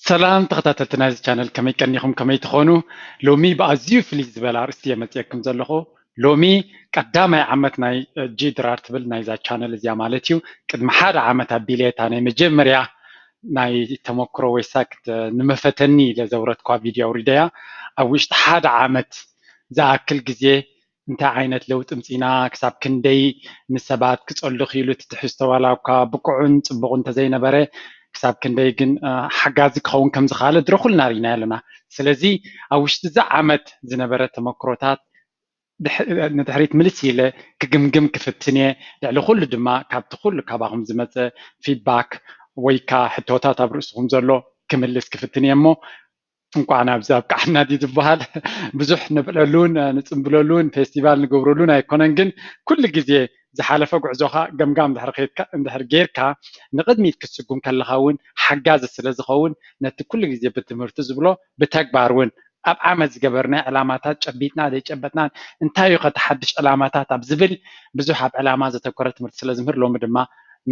سلام تخطيتنا هذا القناة كما يكنيكم كما تخونوا لومي بأزيو فليز بلا رستي متيكم زلخو لومي قدام عمتنا جيدر ارتبل نايزا channel زي مالتيو قدم حد عمتا بيليتا ناي مجمريا ناي تمكرو ويساكت نمفتني لزورت كوا فيديو ريديا اوشت حد عمت ذا كل جزيه انت عينت لو تمسينا كساب كندي نسبات كتصلو خيلو تتحستو ولا كا بقعن صبغ انت زي نبره كساب كندي جن حجازي كون كم زخاله درخلنا رينا لنا سلازي اوشت ذا عمت زنبره تمكروتات نتحريت ملسيله كجمجم كفتنيه لعلو كل دما كاب تخل كابهم زمت فيدباك ويكا حتوتات ابرسهم زلو كملس كفتنيه مو እንኳን ኣብዛብ ቃሕና ዲትበሃል ብዙሕ ንብለሉን ንፅምብለሉን ፌስቲቫል ንገብረሉን ኣይኮነን ግን ኩሉ ግዜ ዝሓለፈ ጉዕዞኻ ገምጋም እንድሕር ጌርካ ንቅድሚት ክትስጉም ከለኻ እውን ሓጋዚ ስለ ዝኸውን ነቲ ኩሉ ግዜ ብትምህርቲ ዝብሎ ብተግባር እውን ኣብ ዓመት ዝገበርና ዕላማታት ጨቢጥና ዘይጨበጥና እንታይ እዩ ከተሓድሽ ዕላማታት ኣብ ዝብል ብዙሕ ኣብ ዕላማ ዘተኮረ ትምህርቲ ስለ ዝምህር ሎሚ ድማ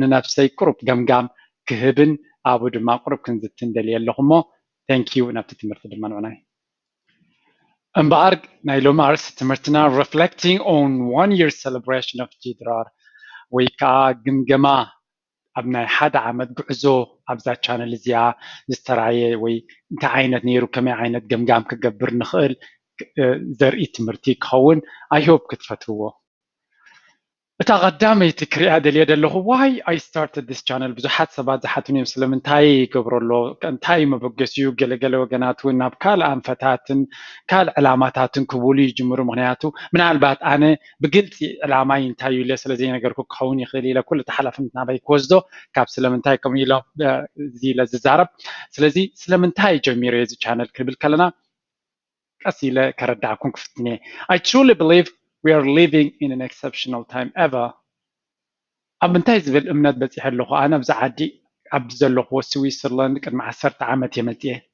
ንነፍሰይ ቁሩብ ገምጋም ክህብን ኣብኡ ድማ ቁሩብ ክንዝትን ደልየ ኣለኹ እሞ Thank you نبتة تمرت بالمعنى. أمبارح نايلو مارس تمرتنا reflecting on 1 year celebration of جدرار ويكا جمجمة أبناء حدا عمد بعزو أبزا channel زيا نسترعي وي انت عينت نيرو كما عينت جمجام كجبر نخل زرقي تمرتي كون I hope كتفتوه. تقدمي تكري هذا اليد اللي هو why I started this channel بزحات سبات زحاتوني مسلم انتاي قبرلو انتاي ما بقسيو قل وقنات وناب كال انفتاتن كال علاماتاتن كبولي جمهور مغنياتو من البات انا بقلت علاماي انتايو ليس لزينا قركو كخوني خليلا كل تحلفنا باي كوزدو كاب سلم انتاي كميلا زي لززارب سلزي سلم انتاي جميرو يزي channel كربل كلنا أسئلة كرداكم كفتني I truly believe we are living in an exceptional time ever. أبنتايز بالأمنات بس يحلوه أنا بزعدي أبزلوه وسويسرلاند كان مع سرت عمت يمتيه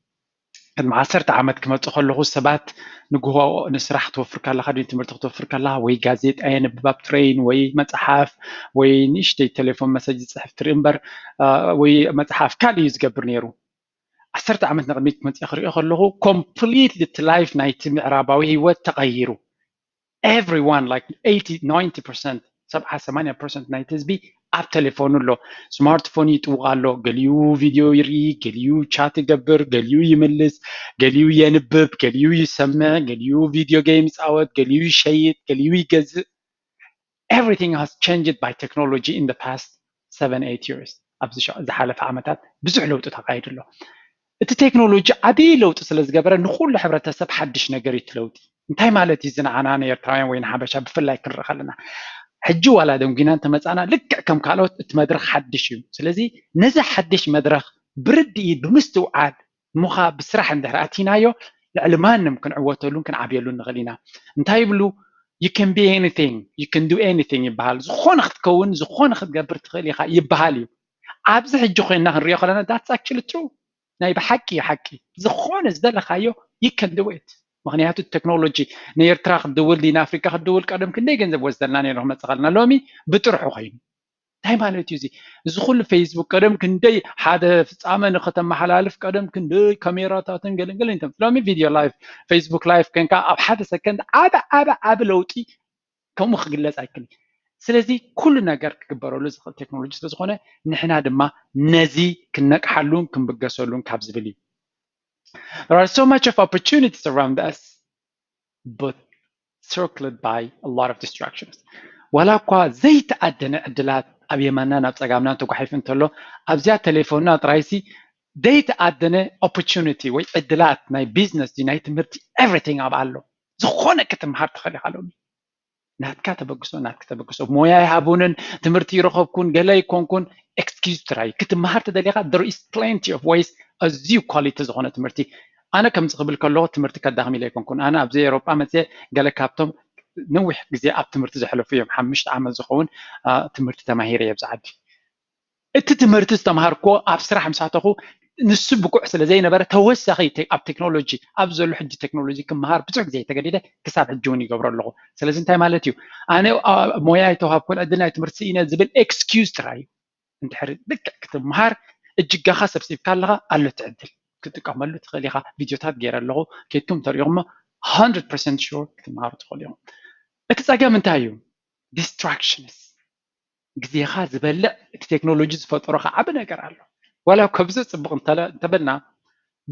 كان مع سرت عمت كما تخلوه السبات نجوه نسرح توفر كلا خدين تمرت توفر كلا وي جازيت أين بباب ترين وي متحف وي نشتي تليفون مسجد صحف تريمبر وي متحف كالي يزجبر نيرو سرت عمت نغميت كما تخلوه completely life night عرباوي هو تغيره everyone like 80-90% 7-8% نايتز بي اب تليفون له سمارت فون يتوغال له قاليو فيديو يري قاليو شات يقبر قاليو يملس قاليو ينبب قاليو يسمع قاليو فيديو جيمز اوت قاليو يشيت قاليو يجز everything has changed by technology in the past 7-8 years ابز زحالف عامتات بزح لوط تقايد له التكنولوجيا عدي لوط سلا زغبره نخول حبرتسب حدش ነገር ይትለውጥ እንታይ ማለት እዩ ዝናዓናነ ኤርትራውያን ወይ ሓበሻ ብፍላይ ክንረኸለና ሕጂ ዋላ ደም ጊናን ተመጻና ልክዕ ከም ካልኦት እትመድረኽ ሓድሽ እዩ ስለዚ ነዚ ሓድሽ መድረኽ ብርድኢ ብምስትውዓል ሙኻ ብስራሕ እንደራእቲናዮ ልዕሊ ማንም ክንዕወተሉን ክንዓብየሉን ንኽእል ኢና እንታይ ይብሉ you can be anything you can do anything ይበሃል ዝኾነ ክትከውን ዝኾነ ክትገብር ትኽእል ኢኻ ይበሃል እዩ ኣብዚ ሕጂ ኮይና ክንሪኦ ከለና that's actually true ናይ ብሓቂ ሓቂ ዝኾነ ዝደለኻዮ you can do it مغنيات التكنولوجي نيرترا خدول دين افريكا خدول قدم كندي ገንዘብ ወስደና ነይሩ መጽኸልና ሎሚ ብጥርሑ ኮይኑ እንታይ ማለት እዩ ዝኹል ፌስቡክ ቀደም ክንደይ ሓደ ፍጻመ ንኸተመሓላልፍ ቀደም ክንደይ ካሜራታትን ገለገለ እንተ ሎሚ ቪድዮ ላይቭ ፌስቡክ ላይቭ ከንካ ኣብ ሓደ ሰከንድ ዓብ ለውጢ ከምኡ ክግለጽ ኣይክእልን ስለዚ ኩሉ ነገር ክግበረሉ ዝኽእል ቴክኖሎጂ ስለዝኾነ ንሕና ድማ ነዚ ክነቅሓሉን ክንብገሰሉን ካብ ዝብል እዩ There are so much of opportunities around us, but circled by a lot of distractions. ولكن زيت أدنى أدلات أبي منا نبصقامنا تقحيف انتلو أبزيا تليفوننا ترايسي زيت أدنى opportunity وي أدلات ناي business دي ناي تمرتي everything أبعلو زخونة كتم هارت خلي خلوني نات كتبقسو مويا يهابونن تمرتي رخب كون جلاي كون excuse تراي كتم هارت دليقة there is plenty of ways أزيو quality زخونة تمرتي أنا كم تقبل كله تمرتي كداخمي ليكون كون أنا أبزي أوروبا مثلا جالك كابتم نوح جزء أب تمرتي زحلو فيهم حمشت عمل زخون تمرتي تماهيرية بزعدي أنت تمرتي تمهاركو أبصراحة مساعتكو نسبكو أحسن زي نبرة توسخي أب تكنولوجي أبزل حد تكنولوجي كم مهار بتوعك زي تقديده كسب الجوني قبر اللغة سلزم تاي مالتيو أنا موياي توهاب كل أدنى تمرتينا زبل excuse تراي أنت حرد دك كتب مهار الجيجا خاصة بسيب كاللغة قالوا تعدل ክትጥቀመሉ ትኽእል ኢኻ ቪድዮታት ገይረ ኣለኹ ከድኩም ተሪኦም 100% sure ክትመሃሩ ትኽእሉ ኢኹም እቲ ፀገም እንታይ እዩ distractions ግዜኻ ዝበልዕ እቲ ቴክኖሎጂ ዝፈጠሮ ዓብ ነገር ኣሎ ዋላ ከብዙ ፅቡቕ እንተበልና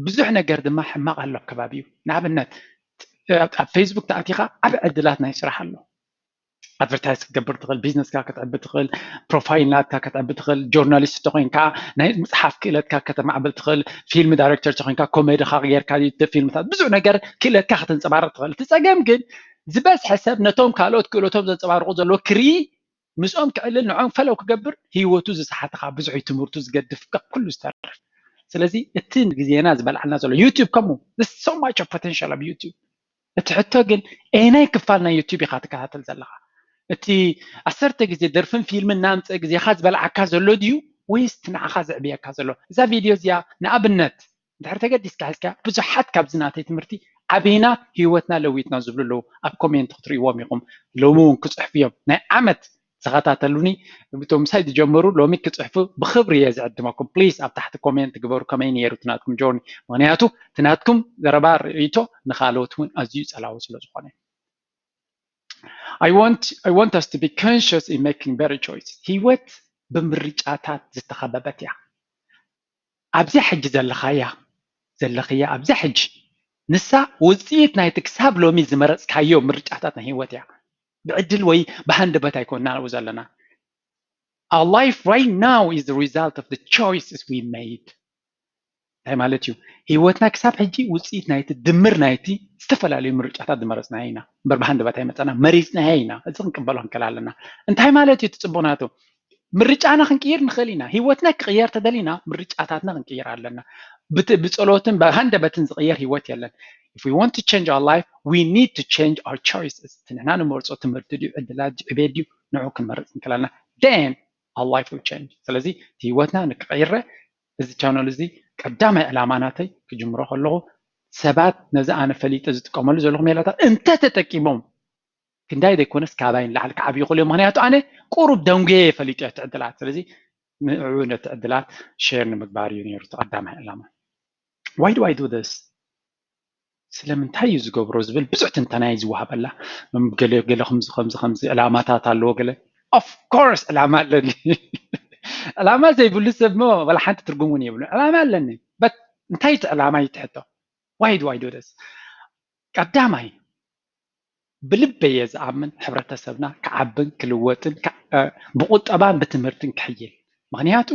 ብዙሕ ነገር ድማ ሕማቕ ኣሎ ከባቢኡ ንኣብነት ኣብ ፌስቡክ ተኣቲኻ ዓብ ዕድላት ናይ ስራሕ ኣሎ advertise ክትገብር ትኽእል ቢዝነስካ ክትዕቢ ትኽእል ፕሮፋይል ናትካ ክትዕቢ ትኽእል ጆርናሊስት ተኮይንካ ናይ መፅሓፍ ክእለትካ ከተማዕብል ትኽእል ፊልም ዳይሬክተር ተኮይንካ ኮሜዲካ ጌርካ ፊልምታት ብዙሕ ነገር ክእለትካ ክትንፀባርቕ ትኽእል እቲ ፀገም ግን ዝበዝሐ ሰብ ነቶም ካልኦት ክእለቶም ዘንፀባርቑ ዘለዎ ክርኢ ምስኦም ክዕልል ንዖም ፈለው ክገብር ሂወቱ ዝሰሓትካ ብዙሕ ትምህርቱ ዝገድፍ ኩሉ ዝተርፍ ስለዚ እቲ ግዜና ዝበልዓልና ዘሎ ዩቲዩብ ከምኡ there's so much of potential ኣብ ዩቲዩብ እቲ ሕቶ ግን ኣየናይ ክፋል ናይ ዩቲዩብ ኢኻ ትከታተል ዘለኻ እቲ 10 ግዜ ደርፍን ፊልምን ናምፀ ግዜኻ ዝበልዓካ ዘሎ ድዩ ወይስ ንዓኻ ዘዕብየካ ዘሎ እዛ ቪድዮ እዚኣ ንኣብነት እንድሕር ተገዲስካ ሒዝካ ብዙሓት ካብዚ ናተይ ትምህርቲ ዓበይና ሂወትና ለዊጥና ዝብሉ ኣለዉ ኣብ ኮሜንት ክትርእይዎም ኢኹም ሎሚ እውን ክፅሕፉ እዮም ናይ ዓመት ዝኸታተሉኒ ብቶም ሳይ ዝጀመሩ ሎሚ ክፅሕፉ ብክብሪ እየ ዝዕድመኩም ፕሊዝ ኣብ ታሕቲ ኮሜንት ግበሩ ከመይ ነይሩ ትናትኩም ጆርኒ ምክንያቱ ትናትኩም ዘረባ ርእይቶ ንኻልኦት እውን ኣዝዩ ፀላዊ ስለ ዝኾነ I want us to be conscious in making better choices. ሂወት ብምርጫታት ዝተኸበበት እያ ኣብዚ ሕጂ ዘለኸያ ኣብዚ ሕጂ ንሳ ውፅኢት ናይቲ ክሳብ ሎሚ ዝመረፅካዮ ምርጫታት ናይ ሂወት እያ ብዕድል ወይ ብሃንደበት ኣይኮንና ንብኡ ዘለና Our life right now is the result of the choices we made. እንታይ ማለት እዩ ሂወትና ክሳብ ሕጂ ውፅኢት ናይቲ ድምር ናይቲ ዝተፈላለዩ ምርጫታት ዝመረፅና ኢና እምበር ብሃንደበት ኣይመፀና መሪፅና ኢና እዚ ክንቅበሎ ክንክእል ኣለና እንታይ ማለት እዩ ትፅቡናቱ ምርጫና ክንቅይር ንኽእል ኢና ሂወትና ክቅየር ተደሊና ምርጫታትና ክንቅይር ኣለና ብፀሎትን ብሃንደበትን ዝቅየር ሂወት የለን If we want to change our life, we need to change our choices. نحن نمرص تمرت ديو عدلات عبيديو نعو كنمرص نكلنا. Then our life will change. ስለዚህ ህይወትና ንቀይረ እዚ ቻናል እዚ ቀዳማይ ዕላማናተይ ክጅምሮ ከለኹ ሰባት ነዚ ኣነ ፈሊጠ ዝጥቀመሉ ዘለኹ ሜላታት እንተ ተጠቂሞም ክንዳይ ዘይኮነስ ካባይን ላዕሊ ክዓቢ ይኽእሉ እዮም ምክንያቱ ኣነ ቁሩብ ደንጌ ፈሊጠ ትዕድላት ስለዚ ንዕኡ ነቲ ዕድላት ሼር ንምግባር እዩ ነይሩ ቀዳማይ ዕላማ Why do I do this? ስለምንታይ እዩ ዝገብሮ ዝብል ብዙሕ ትንተናይ ዝወሃበላ ገለ ከምዚ ዕላማታት ኣለዎ ገለ of course ዕላማ ኣለኒ ዕላማ ዘይብሉ ሰብ ሞ ወላ ሓንቲ ትርጉም እውን የብሉ ዕላማ ኣለኒ but እንታይ እቲ ዕላማ ይትሕቶ Why do I do this? ቀዳማይ ብልበየ ዝኣምን ሕብረተሰብና ክዓብን ክልወጥን ብቁጠባን ብትምህርትን ክሕይል ምክንያቱ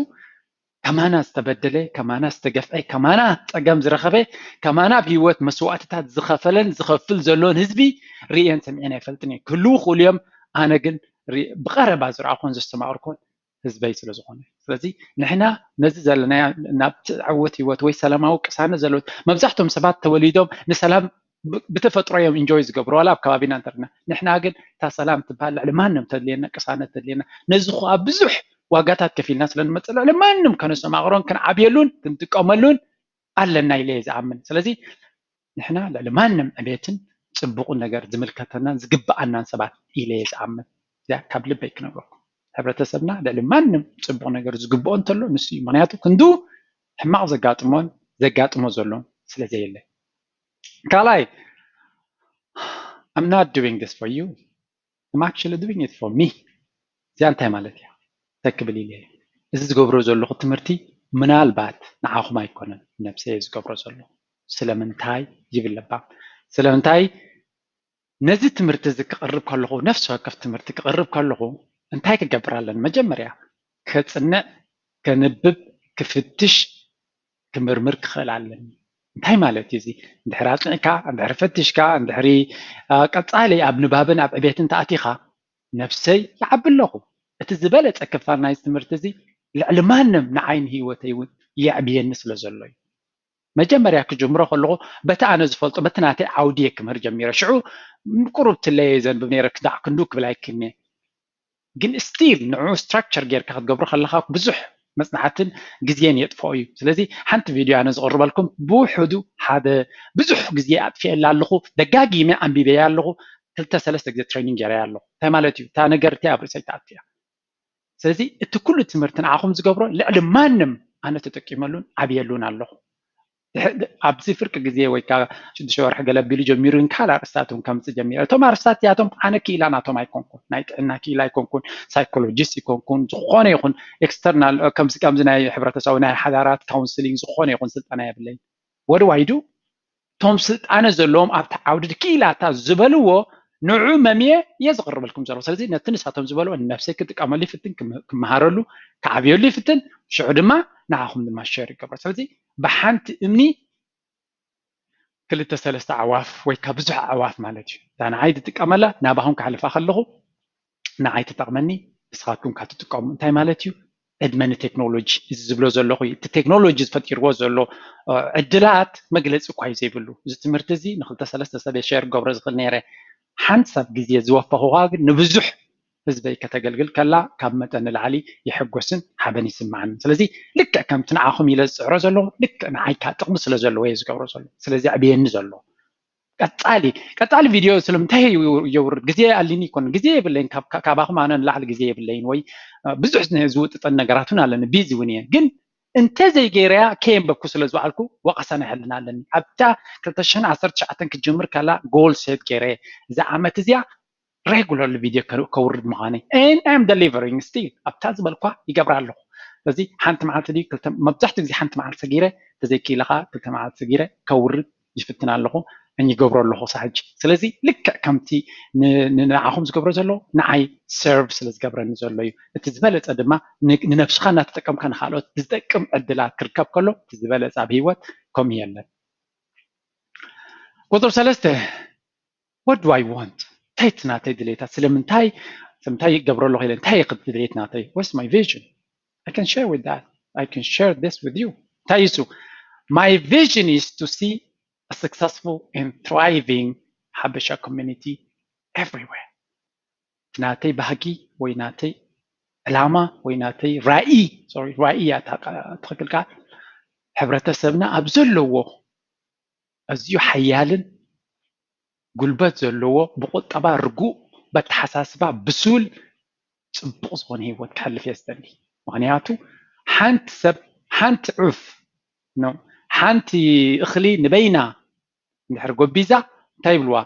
ከማና ዝተበደለ ከማና ዝተገፍዐ ከማና ፀገም ዝረኸበ ከማና ብሂወት መስዋዕትታት ዝኸፈለን ዝኸፍል ዘሎን ህዝቢ ርአን ሰሚዐን ኣይፈልጥን እየ ክህልው ክእሉ እዮም ኣነ ግን ብቐረባ ዝረኣኹን ዘስተማቕርኩን ህዝበይ ስለ ዝኾነ ስለዚ ንሕና ነዚ ዘለና ናብ ዓወት ሂወት ወይ ሰላማዊ ቅሳነ ዘሎት መብዛሕትኦም ሰባት ተወሊዶም ንሰላም ብተፈጥሮዮም ኢንጆይ ዝገብሩ ዋላ ኣብ ከባቢና እንተርና ንሕና ግን እታ ሰላም ትበሃል ልዕሊ ማንም ተድልየና ቅሳነት ተድልየና ነዚ ኸኣ ብዙሕ ዋጋታት ከፊልና ስለንመፅእ ልዕሊ ማንም ከነሰማቕሮን ክንዓብየሉን ክንጥቀመሉን ኣለና ኢለ ዝኣምን ስለዚ ንሕና ልዕሊ ማንም ዕቤትን ፅቡቕን ነገር ዝምልከተና ዝግብኣናን ሰባት ኢለ ዝኣምን እዚኣ ካብ ልበይ ክነግረኩም ሕብረተሰብና ልዕሊ ማንም ፅቡቕ ነገር ዝግብኦ እንተሎ ንሱ እዩ ምክንያቱ ክንዱ ሕማቕ ዘጋጥሞ ዘሎ ስለዘየለ ካልኣይ I'm not doing this for you I'm actually doing it for me እዚኣ እንታይ ማለት እያ ተክብል ኢለ እዚ ዝገብሮ ዘለኹ ትምህርቲ ምናልባት ንዓኹም ኣይኮነን ነፍሰይ ዝገብሮ ዘለኹ ስለምንታይ ይብል ለባ ስለምንታይ ነዚ ትምህርቲ እዚ ክቅርብ ከለኹ ነፍሲ ወከፍ ትምህርቲ ክቅርብ ከለኹ እንታይ ክገብር ኣለኒ መጀመርያ ከፅንዕ ከንብብ ክፍትሽ ክምርምር ክኽእል ኣለኒ እንታይ ማለት እዩ እዚ እንድሕር ኣፅኒዕካ እንድሕር ፈትሽካ እንድሕሪ ቀፃሊ ኣብ ንባብን ኣብ ዕቤትን ተኣቲኻ ነፍሰይ ይዓቢ ኣለኹ እቲ ዝበለፀ ክፋል ናይ ትምህርቲ እዚ ልዕሊ ማንም ንዓይኒ ሂወተይ እውን የዕብየኒ ስለ ዘሎ እዩ መጀመርያ ክጅምሮ ከለኹ በቲ ኣነ ዝፈልጦ በቲ ናተይ ዓውድየ ክምህር ጀሚረ ሽዑ ቁሩብ ትለየ ዘንብብ ነይረ ክዳዕ ክንዱ ክብል ኣይክእልኒ ግን ስቲል ንዑ ስትራክቸር ጌርካ ክትገብሮ ከለካ ብዙሕ መፅናዕትን ግዜን የጥፍኦ እዩ ስለዚ ሓንቲ ቪድዮ ኣነ ዝቕርበልኩም ብውሕዱ ሓደ ብዙሕ ግዜ ኣጥፊአላ ኣለኹ ደጋጊመ ኣንቢበያ ኣለኹ 2-3 ግዜ ትሬኒንግ ገይረያ ኣለኹ እንታይ ማለት እዩ እታ ነገር እቲኣ ኣብ ርእሰይ ተኣትያ ስለዚ እቲ ኩሉ ትምህርቲ ንዓኹም ዝገብሮ ልዕሊ ማንም ኣነ ተጠቂመሉን ዓብየሉን ኣለኹ أبزي فرق جزية ويكا شد شوار حاجة لبيلي جميرين كلا أرستاتهم كم تجمير توم أرستات ياتهم أنا كيلا ناتهم يكونكون نايك أنا كيلا يكونكون سايكولوجيست يكونكون زخانة يكون external كم زنا حبرة تسوينا حضارات كونسلينج زخانة يكون سلطانة يبلين what do I do توم سلطانة زلهم عودة كيلا تزبلوه نوع ممية يزغر بالكم زلوا سلزي نتنس هاتهم زبلوا النفسي كتك عملي فتن كمهارلو كعبيولي فتن شعور ما نعهم ما الشركة بس سلزي بحنت إمني كلتا سلسة عواف ويكا بزح عواف مالتي أنا عايد تكمله نابهم كحلف أخلهم نعايد تتقمني إسقاطكم كاتتقم أنت مالتيو أدمن تكنولوجي زبلو زلوا خوي التكنولوجي فتير وزلوا أدلات مجلس وكويس يبلو زت مرتزي نخلت سلسة سبع شهر قبل زغل نيره حنسب جزية زوافه هواج نبزح حزبي كتجلجل كلا كمتن العلي يحجوسن حبني سمعن سلزي لك كم تنعهم إلى رزلو لك نعاي كتقمص لزلو يزقو رزلو سلزي أبين نزلو كتالي فيديو سلم تهي يور جزية اللي يكون جزية باللين كاباهم أنا نلعب جزية باللين وي بزح نزوت النجاراتنا لأن بيزي ونيا جن انت زي جيريا كيم بكسل زوالكو وقصنا حلنا لني أبتا كتشن عصرت شعتن كجمر كلا جول سيت جيريا زعمت زيا regular الفيديو كورد معاني and I'm delivering still أبتا زبالكوا يقبر له لذي حنت معلت دي كلت ما بتحت زي حنت معلت صغيرة تزي كيلها كلت معلت صغيرة كورد يفتنا له أن يقبر له صحج سلزي لك كمتي نعهم زقبر زلوا نعي serve سلز قبر نزلوا تزبلت أدمى ننفس خانة تتكم كان خالوت تتكم أدلات كركب كله تزبلت عبيوت كم يلا قدر سلسته what do I want تايت ناتي دليتا سلمنتاي قبر له هيلن تاي قد دليت ناتي what's my vision I can share with that I can share this with you تايسو my vision is to see a successful and thriving Habesha community everywhere. ناتي بحكي ويناتي علامة ويناتي رأي رأي أتخيل حبرة سبنا أبزلوه أزيو حيالن قلبت زلوه بقول طبعا رجوع بتحساس بقى بسول بقص هون هو تحلف يستني معناته حنت سب حنت عف نو حنتي أخلي نبينا نحرقو بيزا تايبلوا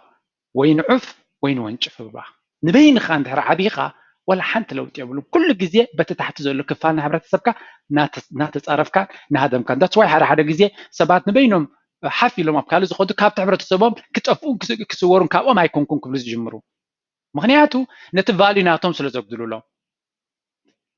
وين عف وين ونشف بقى نبين خان دحر عبيقة ولا حنت لو تقبلوا كل جزية بتتحت زول كفالنا حبرة السبكة نات عرفك نهدم كان ده شوي حدا جزية سبات نبينهم حفي لهم أبكالو زخدو كابت حبرة السبب كتفون كسورون كابو ما يكون كل جمرو مغنياتو نتفالي ناتهم سلزوك دلولو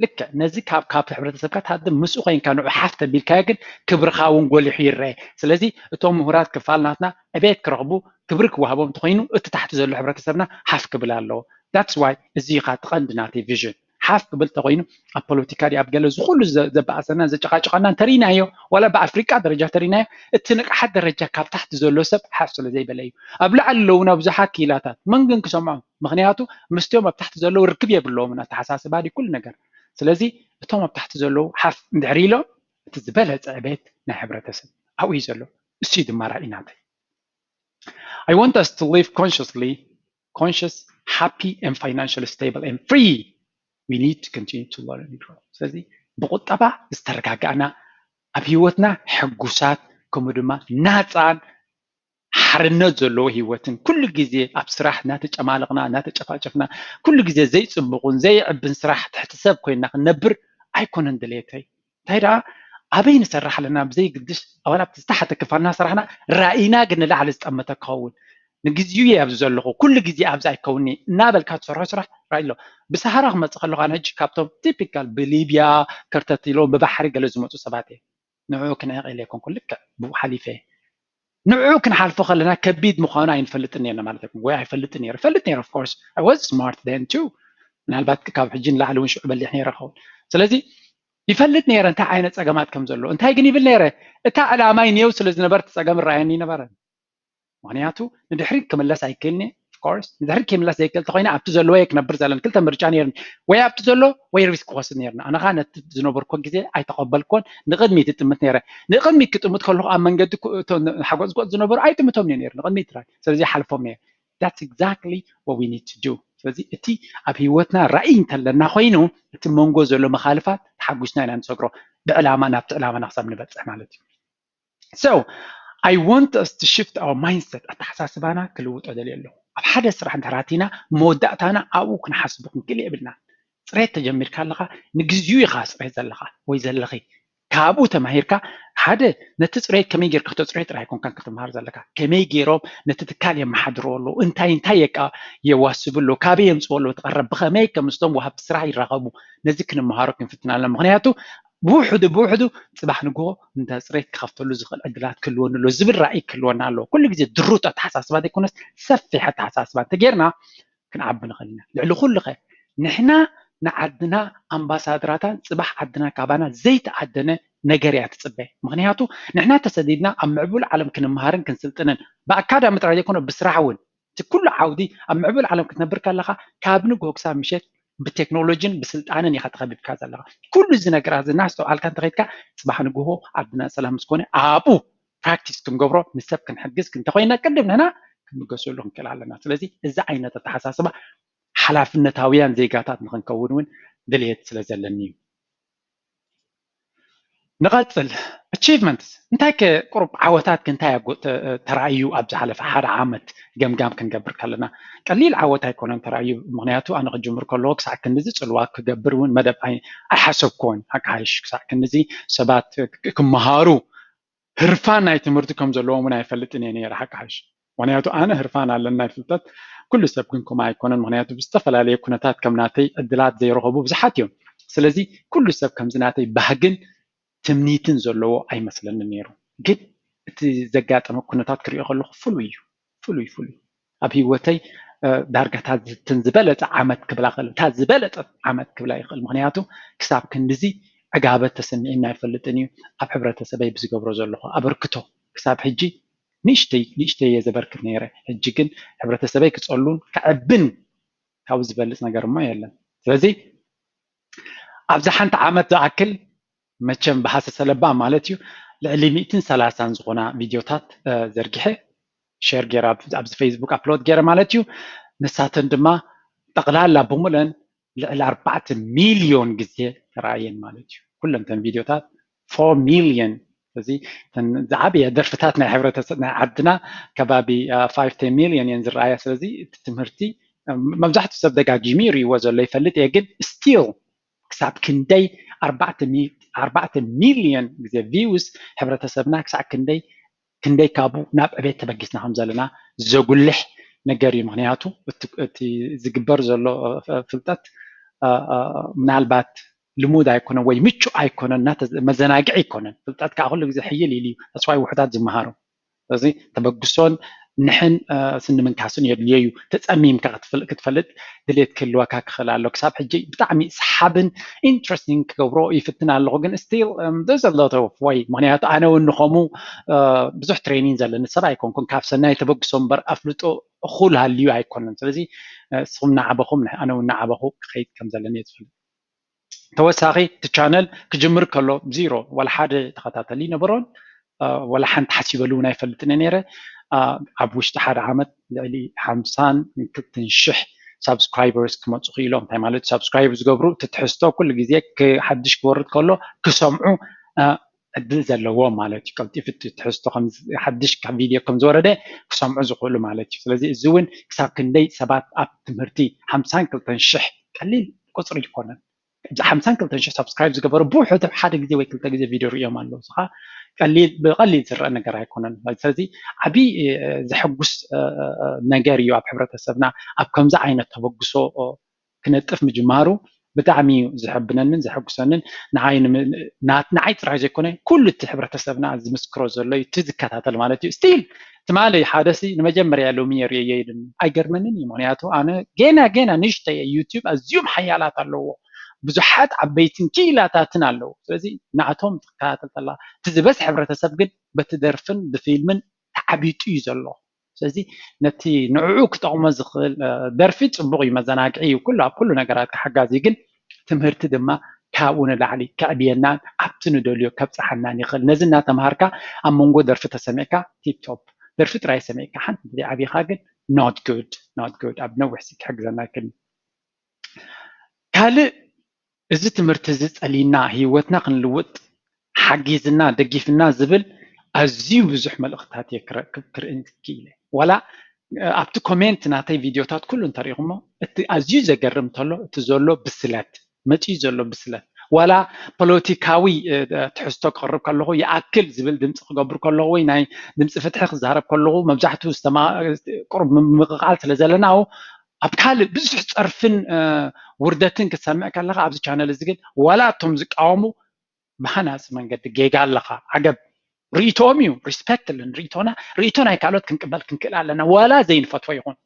لك نزي كاب حبرة السبكة هذا مسؤولين كانوا حفت بالكاجن كبر خاون قولي حيرة سلزي توم مهارات كفالناتنا أبيت كرغبو كبرك وهابهم تخينوا تحت زول حبرة السبنا حف قبل الله that's why زي قات قندناتي vision حف قبل تخينوا البوليتيكاري أبجلو زخول زبعثنا زجاجنا ترينايو ولا بأفريقيا درجة ترينايو التنق حد درجة كاب تحت زول سب حف سلزي بلايو أبلع اللون بزحات كيلاتات من جنك سمعوا مغنياتو مستوى تحت زول ركبيه بالله من التحساس بعد كل نجار سلازي توم بتحت زلو حف ندعريلو تزبله عبيت نحبره تسن او يزلو السيد ما رايناتي I want us to live conscious, happy and financially stable and free. We need to continue to learn and grow. سلازي بقطبع استرجعنا أبيوتنا حجوسات كمدما ناتان حرنت زلو هيوتن كل جزء أبصراح ناتج أمالقنا ناتج أفاجفنا كل جزء زي صبغون زي عبن صراح تحت سب كوينا نبر أيكون اندليتي تيرا أبين سرح لنا بزي قدش أولا بتستحت كفانا صراحنا رأينا قلنا لا على استأمة كون نجزيو يبزل له كل جزء أبزاي كوني نابل كات صراح رأي له بس هرغم تقلق عن هج كابتوم تيبيكال بليبيا كرتاتيلو ببحر جلزمة سباتي نوعو كنا إليكم كلك بو حليفه نوعو كن حالفو خلنا كبيد مخانا ينفلتني أنا مالتكم ويا يفلتني of course I was smart then too من هالبات كاب حجين لعلو شعب اللي إحنا رخون سلازي يفلتني أنت عينة أجمعات كم زلوا أنت هيجني بالنيرة أنت على ما ينيوس لزنبرت أجمع الرعيني نبرد معناته ندحرك كم الله سايكلني of course ندحرك كم الله سايكل تقينا أبتزلوا هيك نبر زلنا كل تمرجعني يرن ويا أبتزلوا ويا ريسك واسن يرن أنا غانا تزنبر كون كذا أي تقبل كون نقد ميت تمتنيرة نقد ميت كتمت خلوا أمن قد حقوق زقوق زنبر أي تمتهم ينير نقد ميت راي سلزي حلفهم يا that's exactly what we need to do سلزي أتي أبيوتنا رأين تلنا خوينو تمونجو زلوا مخالفات حقوسنا نسقره بعلامة نبت علامة نحسب نبت مالتي So I want us to shift our mindset أتحساسبنا كلوت أدلي له أبحد سرح دراتينا مودعتنا أو كنحسبكم كل يبلنا صريت تجمر كاللغة نجزيو يخاص ريزلغة ويزلغي كابو تماهيركا حدا نتصريت كمي جير كتصريت راح يكون كان كتمهار زلكا كمي جيروب نتتكال يم حدرو له انتاي يكا يواسب له كابي يمصول له تقرب بخمي كمستوم وهب سرع يرغبوا نزكن مهارك فتنا لمغنياتو بوحدو صباح نقول انت صريت كخفتو له زغل ادلات كلون له زبل راي كلون له كل جزء دروت تحساسبات يكون سفي حتى حساسبات تجيرنا كنعب نخلينا لعلو خلقه نحنا نعدنا امباسادراتان صباح عدنا كابانا زيت عدنا نجريات تصبي مغنياتو نحنا تسديدنا ام معبول عالم كنمهارن كنسلطنن باكادا مترا يكون بسرعون كل عودي ام معبول عالم كتنبر كلخا كابن غوكسا مشيت بالتكنولوجين بسلطانن يخطخبب كذا لها كل زي نجرات الناس سؤال كان تغيتك صباح نقوه عدنا سلام مسكونه ابو براكتس كنغبرو نسب كنحجز كنت خوينا قدمنا هنا كنقصوا لهم كلامنا ስለዚህ እዚ ዓይነት ተሓሳስባ ሓላፍነታውያን ዜጋታት ንኽንከውን እውን ድልየት ስለ ዘለኒ እዩ ንቐፅል achievements እንታይ ቁሩብ ዓወታት ክንታይ ተራእዩ ኣብ ዝሓለፈ ሓደ ዓመት ገምጋም ክንገብር ከለና ቀሊል ዓወት ኣይኮነን ተራእዩ ምክንያቱ ኣነ ክጅምር ከለዎ ክሳዕ ክንዚ ፅልዋ ክገብር እውን መደብ ኣይሓሰብክዎን ኣካይሽ ክሳዕ ክንዚ ሰባት ክመሃሩ ህርፋን ናይ ትምህርቲ ከም ዘለዎም እውን ኣይፈልጥን እየ ነይረ ሓቃይሽ ምክንያቱ ኣነ ህርፋን ኣለና ይፍልጠት ኩሉ ሰብ ግን ከምኡ ኣይኮነን ምክንያቱ ብዝተፈላለየ ኩነታት ከም ናተይ ዕድላት ዘይረኸቡ ብዙሓት እዮም ስለዚ ኩሉ ሰብ ከምዚ ናተይ ባህግን ትምኒትን ዘለዎ ኣይመስለኒ ነይሩ ግን እቲ ዘጋጠመ ኩነታት ክሪኦ ከለኹ ፍሉይ እዩ ኣብ ሂወተይ ዳርጋታት ዝበለፀ ዓመት ክብላ ክእል እታ ዝበለፀት ዓመት ክብላ ይኽእል ምክንያቱ ክሳብ ክንድዚ ዕጋበት ተሰሚዕና ኣይፈልጥን እዩ ኣብ ሕብረተሰበይ ብዝገብሮ ዘለኹ ኣበርክቶ ክሳብ ሕጂ ንእሽተይ እየ ዘበርክት ነይረ ሕጂ ግን ሕብረተሰበይ ክፀሉን ክዕብን ካብ ዝበልፅ ነገር እሞ የለን ስለዚ ኣብዚ ሓንቲ ዓመት ዝኣክል መቸም በሓሰሰ ለባ ማለት እዩ ልዕሊ 130 ዝኾና ቪድዮታት ዘርጊሐ ሼር ገይረ ኣብዚ ፌስቡክ ኣፕሎድ ገይረ ማለት እዩ ንሳተን ድማ ጠቕላላ ብምለን ልዕሊ 4 ሚልዮን ግዜ ተራእየን ማለት እዩ ኩለን ተን ቪድዮታት 4 ሚልዮን ስለዚ ዝዓበየ ደርፍታት ናይ ሕብረተሰብ ናይ ዓድና ከባቢ 5 ሚልዮን እየን ዝረኣያ ስለዚ እቲ ትምህርቲ መብዛሕትኡ ሰብ ደጋጊሙ ይርእይዎ ዘሎ ይፈልጥ እየ ግን ስቲል ክሳብ ክንደይ 4 ሚልዮን ግዜ ቪውስ ሕብረተሰብና ክሳብ ክንደይ ካብኡ ናብ ዕቤት ተበጊስና ከም ዘለና ዘጉልሕ ነገር እዩ ምክንያቱ እቲ ዝግበር ዘሎ ፍልጠት ምናልባት ልሙድ ኣይኮነን ወይ ምቹእ ኣይኮነን መዘናግዒ ኣይኮነን ፍልጠት ከዓ ኩሉ ግዜ ሕይል ኢሉ ተስፋይ ውሕዳት ዝመሃሩ ስለዚ ተበግሶን ንሕን ስንምንካስን የድልዮ እዩ ተፀሚምካ ክትፈልጥ ድሌት ክህልወካ ክኽእል ኣሎ ክሳብ ሕጂ ብጣዕሚ ሰሓብን ኢንትረስቲንግ ክገብሮ ይፍትን ኣለኹ ግን ስቲል there's a lot of way ምክንያቱ ኣነ እውን ከምኡ ብዙሕ ትሬኒንግ ዘለኒ ሰብ ኣይኮንኩን ካብ ሰናይ ተበግሶ እምበር ኣፍልጦ እኹል ሃልዩ ኣይኮነን ስለዚ ንስኹም ንዓበኹም ኣነ እውን ንዓበኹ ክኸይድ ከም ዘለኒ እየ ዝፍልጥ ተወሳኺ እቲ ቻነል ክጅምር ከሎ ዚሮ ወላ ሓደ ተኸታተሊ ነበሮን ወላ ሓንቲ ሓሲበሉ እውን ኣይፈልጥን ነይረ ኣብ ውሽጢ ሓደ ዓመት ልዕሊ 52,000 ሳብስክራይበርስ ክመፁ ክኢሎም እንታይ ማለት ሳብስክራይብ ዝገብሩ ትትሕዝቶ ኩሉ ግዜ ሓድሽ ክወርድ ከሎ ክሰምዑ ዕድል ዘለዎም ማለት እዩ ቀልጢፍ ትሕዝቶ ሓድሽ ቪድዮ ከም ዝወረደ ክሰምዑ ዝኽእሉ ማለት እዩ ስለዚ እዚ እውን ክሳብ ክንደይ ሰባት ኣብ ትምህርቲ 52,000 ቀሊል ቁፅሪ ይኮነን 52,000 ሳብስክራይብ ዝገበሩ ብውሕድ ሓደ ግዜ ወይ ክልተ ግዜ ቪድዮ ሪኦም ኣለዉ ስኻ ብቐሊል ዝረአ ነገር ኣይኮነን ስለዚ ዓብይ ዘሐጉስ ነገር እዩ ኣብ ሕብረተሰብና ኣብ ከምዚ ዓይነት ተበግሶ ክነጥፍ ምጅማሩ ብጣዕሚ ዝሕብነንን ዘሐጉሰንን ንዓይ ጥራይ ዘይኮነ ኩሉ እቲ ሕብረተሰብና ዝምስክሮ ዘሎ እዩ እቲ ዝከታተል ማለት እዩ ስቲል ትማለይ ሓደሲ ንመጀመርያ ሎሚ የርእየ ኢልን ኣይገርመንን እዩ ምክንያቱ ኣነ ገና ንእሽተይ ዩቲዩብ ኣዝዮም ሓያላት ኣለዎ ብዙሓት ዓበይትን ኪላታትን ኣለዉ ስለዚ ንኣቶም ትከታተል ከላ እቲ ዝበዝሕ ሕብረተሰብ ግን በቲ ደርፍን ብፊልምን ተዓቢጡ እዩ ዘሎ ስለዚ ነቲ ንዕዑ ክጠቕሞ ዝኽእል ደርፊ ፅቡቅ እዩ መዘናግዒ እዩ ኩሉ ኣብ ኩሉ ነገራት ክሓጋዝ እዩ ግን ትምህርቲ ድማ ካብኡ ንላዕሊ ከዕብየናን ኣብቲ ንደልዮ ከብፅሓናን ይኽእል ነዚ እናተምሃርካ ኣብ መንጎ ደርፊ ተሰሚዕካ ቲፕቶፕ ደርፊ ጥራይ ሰሚዕካ ሓንቲ ዓብይካ ግን ኖት ጉድ ኣብ ነዊሕ ክሕግዘና ይክእል ካልእ እዚ ትምህርቲ እዚ ፀሊና ሂወትና ክንልውጥ ሓጊዝና ደጊፍና ዝብል أزيو بزح ملقتات يكركب كرئنتكيله ولا ኣብቲ ኮሜንት ናተይ ቪድዮታት ኩሉ እንተሪኹሞ እቲ ኣዝዩ ዘገርም ተሎ እቲ ዘሎ ብስለት መጪ ዘሎ ብስለት ዋላ ፖለቲካዊ ትሕዝቶ ክቅርብ ከለኹ ይኣክል ዝብል ድምፂ ክገብር ከለኹ ወይ ናይ ድምፂ ፍትሒ ክዛረብ ከለኹ መብዛሕትኡ ቁርብ ምቅቃል ስለ ዘለና ኣብ ካልእ ብዙሕ ፀርፍን ውርደትን ክትሰምዕ ከለካ ኣብዚ ቻነል እዚ ግን ዋላ እቶም ዝቃወሙ ብሃናፂ መንገዲ ጌጋ ኣለካ ዓገብ ርኢቶኦም እዩ ሪስፔክት ለን ርኢቶ ናይ ካልኦት ክንቅበል ክንክእል ኣለና ዋላ ዘይንፈትዎ ይኹን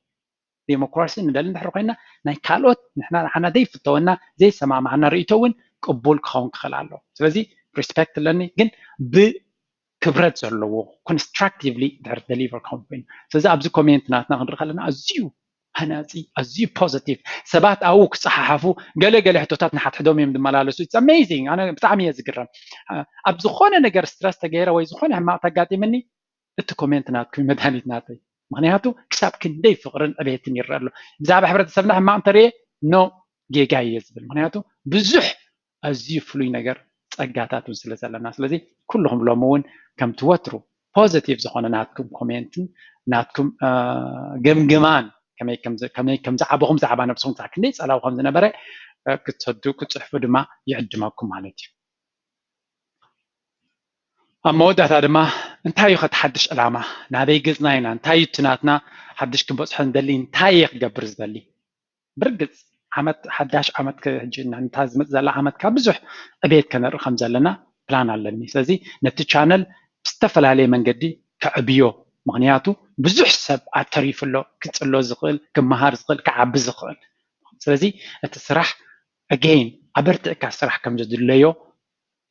ዲሞክራሲ ንደሊ እንድሕር ኮይና ናይ ካልኦት ንሕና ዘይፍተወና ዘይሰማማዕና ርኢቶ እውን ቅቡል ክኸውን ክኽእል ኣሎ ስለዚ ሪስፔክት ኣለኒ ግን ብክብረት ዘለዎ ኮንስትራክቲቭሊ ድሕር ደሊቨር ክኸውን ኮይኑ ስለዚ ኣብዚ ኮሜንት ናትና ክንርኢ ከለና ኣዝዩ ሃናፂ ኣዝዩ ፖዚቲቭ ሰባት ኣብኡ ክፀሓሓፉ ገለገለ ሕቶታት ንሓትሕዶም እዮም ዝመላለሱ ኢትስ ኣሜዚንግ ኣነ ብጣዕሚ እየ ዝግረም ኣብ ዝኾነ ነገር ስትረስ ተገይረ ወይ ዝኾነ ሕማቅ ተጋጢመኒ እቲ ኮሜንት ናትኩም መድሃኒት ናተይ ምክንያቱ ክሳብ ክንደይ ፍቅርን ዕብየትን ይረአ ኣሎ ብዛዕባ ሕብረተሰብና ሕማቅ እንተሪእየ ኖ ጌጋ እየ ዝብል ምክንያቱ ብዙሕ ኣዝዩ ፍሉይ ነገር ፀጋታት እውን ስለ ዘለና ስለዚ ኩልኩም ሎም እውን ከም ትወትሩ ፖዚቲቭ ዝኾነ ናትኩም ኮሜንትን ናትኩም ግምግማን ከመይ ከም ዝዓበኹም ዛዕባ ነብስኩም ክሳብ ክንደይ ፀላው ከም ዝነበረ ክትሰዱ ክትፅሕፉ ድማ ይዕድመኩም ማለት እዩ ኣብ መወዳእታ ድማ እንታይ እዩ ከተሓድሽ ዕላማ ናበይ ገፅና ኢና እንታይ እዩ ትናትና ሓድሽ ክንበፅሖ ንደሊ እንታይ እየ ክገብር ዝደሊ ብርግፅ ዓመት ሓዳሽ ዓመት ሕጂ እንታ ዝመፅ ዘላ ዓመት ካብ ብዙሕ ዕብየት ከነርኢ ከም ዘለና ፕላን ኣለኒ ስለዚ ነቲ ቻነል ብዝተፈላለየ መንገዲ ከዕብዮ ምክንያቱ ብዙሕ ሰብ ኣተሪፍሎ ክፅሎ ዝኽእል ክመሃር ዝኽእል ክዓቢ ዝኽእል ስለዚ እቲ ስራሕ ኣገይን ኣበርቲዕካ ስራሕ ከም ዘድለዮ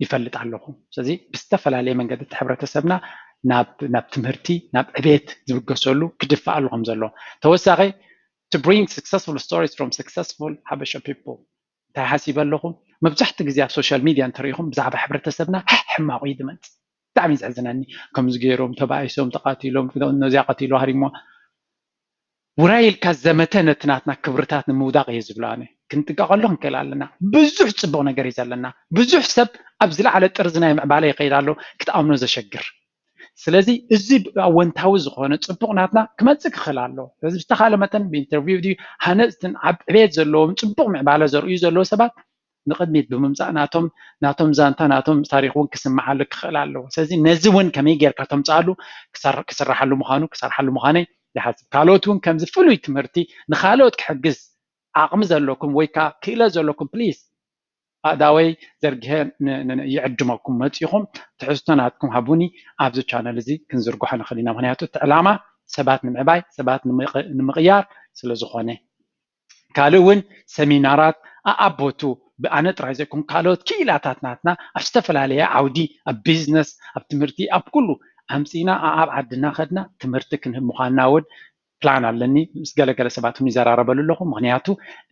ይፈልጥ ኣለኹ ስለዚ ብዝተፈላለየ መንገዲ እቲ ሕብረተሰብና ናብ ትምህርቲ ናብ ዕብየት ዝብገሰሉ ክድፋኣሉ ከም ዘሎ ተወሳኺ to bring successful stories from successful Habesha people እንታይ ሓሲበ ኣለኹ መብዛሕትኡ ግዜ ኣብ ሶሻል ሚድያ እንተሪኢኹም ብዛዕባ ሕብረተሰብና ሕማቕ እዩ ዝመፅእ ብጣዕሚ ዘሕዝነኒ ከምዚ ገይሮም ተባኢሶም ተቃቲሎም ነዚያ ቀቲሉ ሃሪሞ ውራይ ኢልካ ዘመተ ነቲ ናትና ክብርታት ንምውዳቕ እየ ዝብሎ ኣነ ክንጥንቀቐሉ ክንክእል ኣለና ብዙሕ ፅቡቅ ነገር እዩ ዘለና ብዙሕ ሰብ ኣብ ዝለዓለ ጥርዚ ናይ ምዕባለ ይኸይድ ኣሎ ክትኣምኖ ዘሸግር ስለዚ እዚ ኣወንታዊ ዝኾነ ፅቡቅ ናትና ክመፅእ ክኽእል ኣሎ ስለዚ ብዝተኻለ መጠን ብኢንተርቪው ድዩ ሃነፅትን ኣብ ዕብየት ዘለዎም ፅቡቅ ምዕባለ ዘርእዩ ዘለዎ ሰባት ንቅድሚት ብምምፃእ ናቶም ዛንታ ናቶም ታሪክ እውን ክስማዓሉ ክኽእል ኣለዎ ስለዚ ነዚ እውን ከመይ ጌርካ ተምፃሉ ክስራሓሉ ምዃኑ ክሰርሓሉ ምዃነይ ይሓስብ ካልኦት እውን ከምዚ ፍሉይ ትምህርቲ ንካልኦት ክሕግዝ ዓቕሚ ዘለኩም ወይ ከዓ ክእለት ዘለኩም ፕሊዝ ኣዳወይ ዘርጊሐ ይዕድመኩም መፂኹም ትሕዝቶ ናትኩም ሃቡኒ ኣብዚ ቻነል እዚ ክንዝርግሖ ንኽእል ኢና ምክንያቱ እቲ ዕላማ ሰባት ንምዕባይ ሰባት ንምቕያር ስለ ዝኾነ ካልእ እውን ሰሚናራት ኣቦቱ ብኣነ ጥራይ ዘይኮን ካልኦት ክኢላታት ናትና ኣብ ዝተፈላለየ ዓውዲ ኣብ ቢዝነስ ኣብ ትምህርቲ ኣብ ኩሉ ኣምፂና ኣብ ዓድና ከድና ትምህርቲ ክንህብ ምዃንና እውን ፕላን ኣለኒ ምስ ገለገለ ሰባት እውን ይዘራረበሉ ኣለኹ ምክንያቱ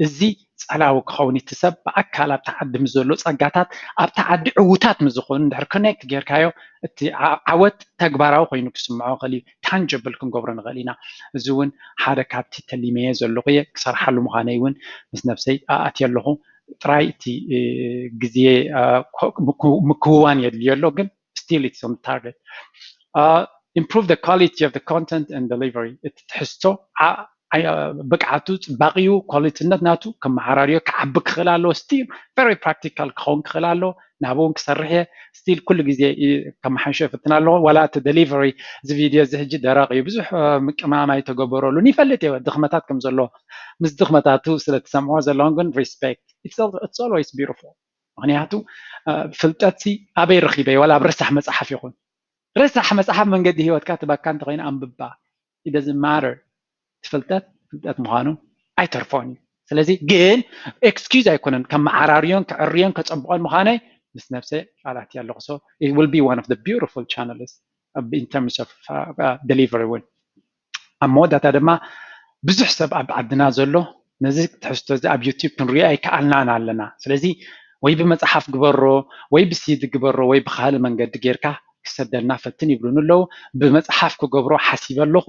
እዚ ፀላዊ ክኸውን እቲ ሰብ ብኣካል ኣብቲ ዓዲ ምስ ዘሎ ፀጋታት ኣብቲ ዓዲ ዕዉታት ምዝኾኑ እንድሕር ኮኔክት ጌርካዮ እቲ ዓወት ተግባራዊ ኮይኑ ክስምዖ ክእል እዩ ታንጀብል ክንገብሮ ንኽእል ኢና እዚ እውን ሓደ ካብቲ ተሊመየ ዘለኹ እየ ክሰርሓሉ ምዃነይ እውን ምስ ነብሰይ ኣትየ ኣለኹ ጥራይ እቲ ግዜ ምክውዋን የድልዮ ኣሎ ግን still it's on target improve the quality of the content and delivery ትሕዝቶ ብቅዓቱ ፅባቂኡ ኳሊቲነት ናቱ ከመሓራርዮ ክዓቢ ክኽእል ኣለዎ ስቲል very practical ክኸውን ክኽእል ኣለዎ ናብኡ እውን ክሰርሕ እየ ስቲል ኩሉ ግዜ ከመሓይሾ ይፍትን ኣለዎ ዋላ እቲ ደሊቨሪ እዚ ቪድዮ እዚ ሕጂ ደረቕ እዩ ብዙሕ ምቅማማይ ተገበረሉን ይፈልጥ እየ ድኽመታት ከም ዘለዎ ምስ ድኽመታቱ ስለትሰምዖ ዘለዎን ግን ሪስፔክት it's always beautiful ምክንያቱ ፍልጠት ኣበይ ረኺበ ዋላ ኣብ ረሳሕ መፅሓፍ ይኹን ረሳሕ መፅሓፍ መንገዲ ሂወትካ ትበካ እንተኮይና ኣንብባ it doesn't matter ፍልጠት ምዃኑ ኣይተርፎን እዩ ስለዚ ግን ኤክስኪውዝ ኣይኮነን ከመሓራርዮን ክዕርዮን ከፀብቆን ምዃነይ ምስ ነብሰይ ቃላት ኣለኹ so it will be one of the beautiful channels in terms of delivery እውን ኣብ መወዳእታ ድማ ብዙሕ ሰብ ኣብ ዓድና ዘሎ ነዚ ትሕዝቶ እዚ ኣብ ዩቲብ ክንሪኦ ኣይከኣልናን ኣለና ስለዚ ወይ ብመፅሓፍ ግበሮ ወይ ብሲዲ ግበሮ ወይ ብካልእ መንገዲ ጌርካ ክሰደልና ፈትን ይብሉን ኣለዉ ብመፅሓፍ ክገብሮ ሓሲበ ኣለኹ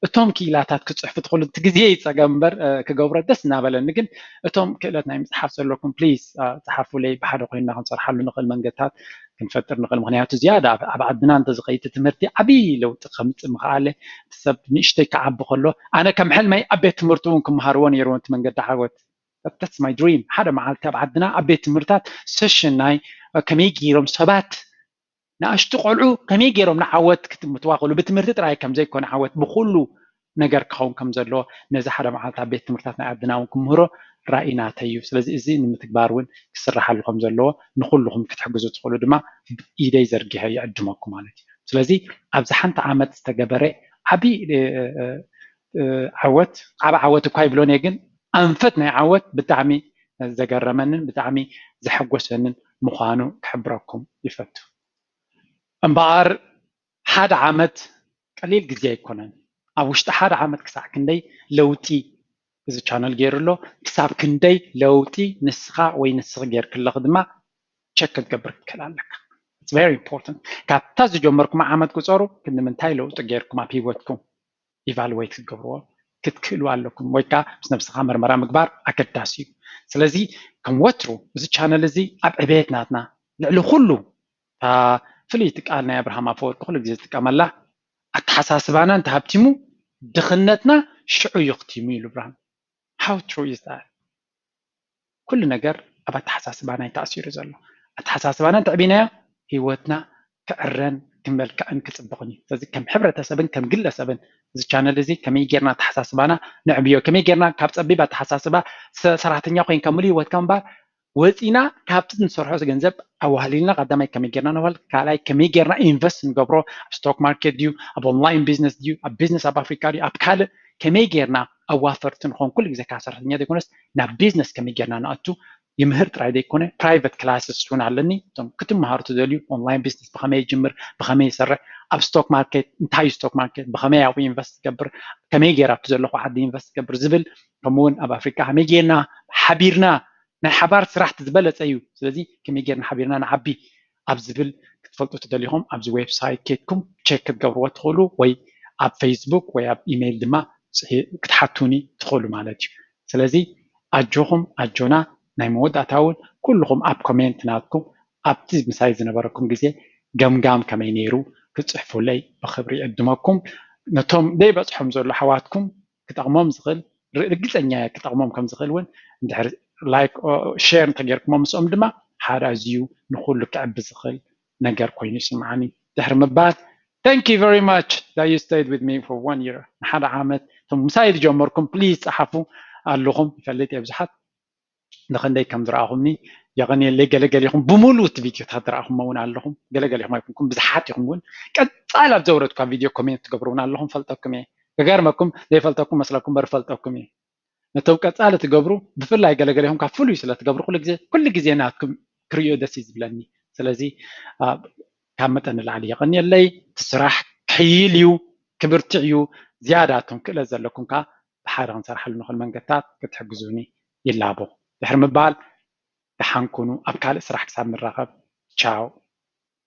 እቶም ክኢላታት ክፅሕፉ ትኽእሉ እቲ ግዜ ይፀገም እምበር ክገብሮ ደስ እናበለኒ ግን እቶም ክእለት ናይ ምፅሓፍ ዘለኩም ፕሊዝ ፀሓፉለይ ብሓደ ኮይንና ክንሰርሓሉ ንኽእል መንገድታት ክንፈጥር ንኽእል ምክንያቱ ዝያዳ ኣብ ዓድና እንተዝኸይድ ትምህርቲ ዓብይ ለውጢ ከምፅእ ምኽኣለ ሰብ ንእሽተይ ክዓቢ ከሎ ኣነ ከም ሕልመይ ኣብ ቤት ትምህርቲ እውን ክመሃርዎ ነይሩ እቲ መንገዲ ዓወት that's my dream ሓደ መዓልቲ ኣብ ዓድና ኣብ ቤት ትምህርትታት ሴሽን ናይ ከመይ ገይሮም ሰባት ንኣሽቱ ቆልዑ ከመይ ገይሮም ንዓወት ክትምትዋ ከሉ ብትምህርቲ ጥራይ ከም ዘይኮነ ዓወት ብኩሉ ነገር ክኸውን ከም ዘለዎ ነዚ ሓደ መዓልቲ ኣብ ቤት ትምህርትታት ናይ ዓድና እውን ክምህሮ ራእይናተይ እዩ ስለዚ እዚ ንምትግባር እውን ክስራሓሉ ከም ዘለዎ ንኩልኩም ክትሕግዙ ትኽእሉ ድማ ኢደይ ዘርጊሐ ይዕድመኩም ማለት እዩ ስለዚ ኣብዚ ሓንቲ ዓመት ዝተገበረ ዓብይ ዓወት ዓብ ዓወት እኳ ይብሎን ግን ኣንፈት ናይ ዓወት ብጣዕሚ ዘገረመንን ብጣዕሚ ዘሐጎሰንን ምዃኑ ክሕብረኩም ይፈቱ እምበኣር ሓደ ዓመት ቀሊል ግዜ ኣይኮነን ኣብ ውሽጢ ሓደ ዓመት ክሳዕ ክንደይ ለውጢ እዚ ቻነል ገይሩሎ ክሳብ ክንደይ ለውጢ ንስኻ ወይ ንስኽ ጌርክለኽ ድማ ቸክ ክትገብር ትክእል ኣለካ it's very important ካብታ ዝጀመርኩም ዓመት ቁፀሩ ክንምንታይ ለውጢ ጌርኩም ኣብ ሂወትኩም ኢቫሉዌት ክትገብርዎ ክትክእሉ ኣለኩም ወይ ከዓ ምስ ነብስኻ መርመራ ምግባር ኣገዳሲ እዩ ስለዚ ከም ወትሩ እዚ ቻነል እዚ ኣብ ዕብየት ናትና ልዕሊ ኩሉ ፍልይቲ ቃል ናይ ኣብርሃም ኣፈወርቂ ኩሉ ግዜ ዝጥቀመላ ኣተሓሳስባና እንተሃብቲሙ ድኽነትና ሽዑ ይኽቲሙ ኢሉ ብርሃን how true is that ኩሉ ነገር ኣብ ኣተሓሳስባና ተኣሲሩ ዘሎ ኣተሓሳስባና እንተዕቢናዮ ሂወትና ክዕረን ክመልክዕን ክፅብቕን እዩ ስለዚ ከም ሕብረተሰብን ከም ግለሰብን እዚ ቻነል እዚ ከመይ ጌርና ኣተሓሳስባና ንዕብዮ ከመይ ጌርና ካብ ፀቢብ ኣተሓሳስባ ሰራሕተኛ ኮይንካ ሙሉእ ሂወትካ እምበር ወፂና ካብቲ ንሰርሖ ገንዘብ ኣዋህሊልና ቀዳማይ ከመይ ጌርና ንበል ካልኣይ ከመይ ጌርና ኢንቨስት ንገብሮ ኣብ ስቶክ ማርኬት ድዩ ኣብ ኦንላይን ቢዝነስ ድዩ ኣብ ቢዝነስ ኣብ ኣፍሪካ ድዩ ኣብ ካልእ ከመይ ጌርና ኣዋፈርቲ ንኾን ኩሉ ግዜ ካብ ሰራሕተኛ ዘይኮነስ ናብ ቢዝነስ ከመይ ጌርና ንኣቱ ይምህር ጥራይ ዘይኮነ ፕራይቬት ክላስስ እውን ኣለኒ እቶም ክትመሃሩ ትደልዩ ኦንላይን ቢዝነስ ብኸመይ ይጅምር ብኸመይ ይሰርሕ ኣብ ስቶክ ማርኬት እንታይ ስቶክ ማርኬት ብኸመይ ኣብኡ ኢንቨስት ትገብር ከመይ ጌር ኣብቲ ዘለኹ ዓዲ ኢንቨስት ትገብር ዝብል ከምኡውን ኣብ ኣፍሪካ ከመይ ጌርና ሓቢርና ናይ ሓባር ስራሕቲ ዝበለፀ እዩ ስለዚ ከመይ ጌርና ሓቢርና ንዓቢ ኣብ ዝብል ክትፈልጡ ትደሊኹም ኣብዚ ዌብሳይት ኬትኩም ቼክ ክትገብርዎ ትኽእሉ ወይ ኣብ ፌስቡክ ወይ ኣብ ኢሜይል ድማ ክትሓቱኒ ትኽእሉ ማለት እዩ ስለዚ ኣጆኹም ኣጆና ናይ መወዳእታ እውን ኩልኩም ኣብ ኮሜንት ናትኩም ኣብቲ ምሳይ ዝነበረኩም ግዜ ገምጋም ከመይ ነይሩ ክፅሕፉለይ ብክብሪ ይዕድመኩም ነቶም ዘይበፅሖም ዘሎ ኣሕዋትኩም ክጠቕሞም ዝኽእል ርግፀኛ ክጠቕሞም ከም ዝኽእል እውን እንድሕር ላይክ ሼር እንተጌርኩሞ ምስኦም ድማ ሓደ ኣዝዩ ንኩሉ ክዕቢ ዝኽእል ነገር ኮይኑ ይስምዓኒ ድሕሪ ምባል thank you very much that you stayed with me for 1 year ሓደ ዓመት እቶም ምሳይ ዝጀመርኩም ፕሊዝ ፀሓፉ ኣለኹም ይፈልጥ እየ ብዙሓት ንክንደይ ከም ዝረኣኹምኒ የቐኒየለይ ገለገሊኹም ብሙሉእ እቲ ቪድዮታት ዝረኣኹሞ እውን ኣለኹም ገለገሊኹም ኣይኮንኩም ብዙሓት ኢኹም እውን ቀፃል ኣብ ዘውረድካ ቪድዮ ኮሜንት ትገብሩ እውን ኣለኹም ፈልጠኩም እየ ከገርመኩም ዘይፈልጠኩም መስለኩም በር ፈልጠኩም እየ ነቶም ቀፃሊ ትገብሩ ብፍላይ ገለገሊኹም ካብ ፍሉይ ስለ ትገብሩ ኩሉ ግዜ ናትኩም ክሪኦ ደስ እዩ ዝብለኒ ስለዚ ካብ መጠን ንላዕሊ የቐኒየለይ እቲ ስራሕ ክሕይል እዩ ክብርትዕ እዩ ዝያዳቶም ክእለት ዘለኩም ከዓ ብሓደ ክንሰርሓሉ ንኽእል መንገድታት ክትሕግዙኒ ይላቦ ድሕሪ ምባል ደሓን ኩኑ ኣብ ካልእ ስራሕ ክሳብ ንራኸብ ቻው